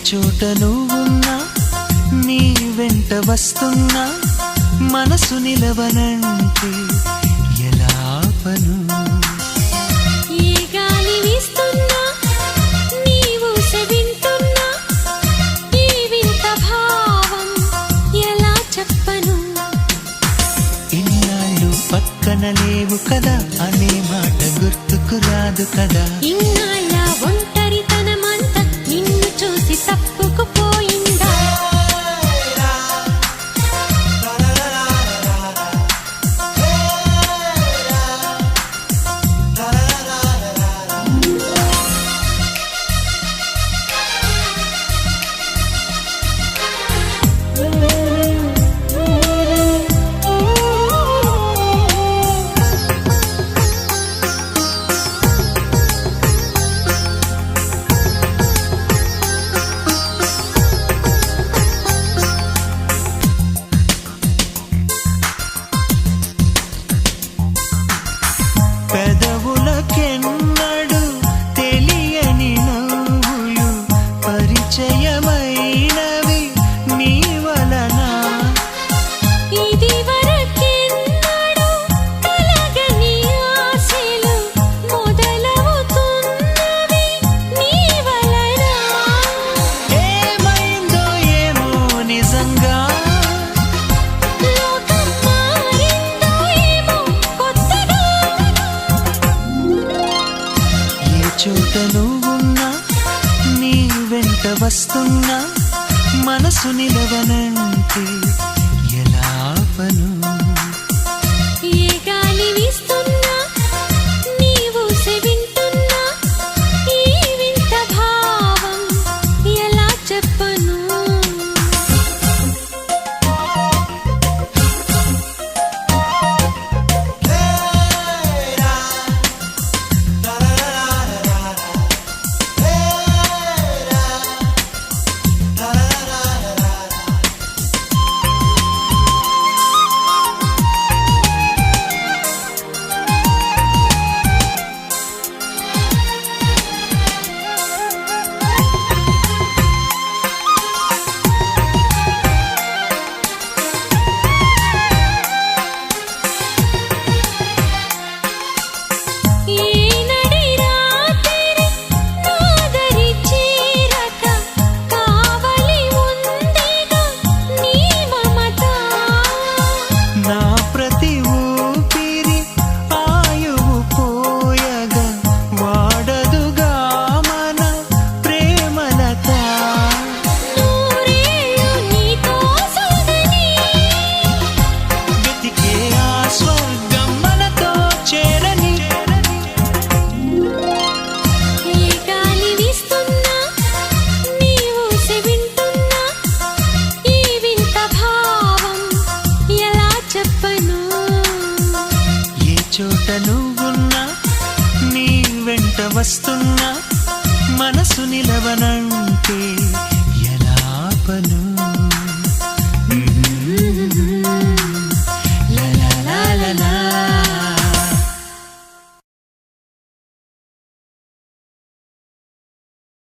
చోట నువ్వున్నా నీ వెంట వస్తున్నా మనసు నిలవనంటే ఎలా ఆపను ఏ గాలి వీస్తున్నా నీవు వింటున్నా ఈ వింత భావం ఎలా చెప్పను ఇన్నాళ్ళు పక్కన లేవు కదా అనే మాట గుర్తుకు రాదు కదా ఇన్నాళ్ళ ఒంటరితనమంతా నిన్ను చూసి తప్పుకుపోయిందా పెదవులకెన్నడు తెలియని నవ్వులు పరిచయమైనవి నీ వలన ఇది వరకెన్నడూ కలగని ఆశలు మొదలవుతున్నవి నీ వలన ఏమైందో ఏమో నిజంగా లోకం మారిందో ఏమో కొత్తగా ఏ చోట నువ్వున్నా నీ వెంట వస్తున్నా మనసు నిలవనంటే ఎలా ఆపను ఏ గాలి వీస్తున్నా నీవు వింటున్నా ఈ వింత భావం ఎలా చెప్పను ఈనడి రాత్రి నాదరి చీరక కావలి ఉందిగా నీ మమత నా ప్రతి ఊపిరి ఆయువు పోయగా వాడదుగా మన ప్రేమలత నూరేళ్ళు నీతో సాగని వెతికే ఆ స్వర్గం మనతో చేరని ఏ గాలి వీస్తున్నా నీవు వింటున్నా ఈ వింత భావం ఎలా చెప్పను ఏ చోట నువ్వున్నా నీ వెంట వస్తున్నా మనసు నిలవనంటే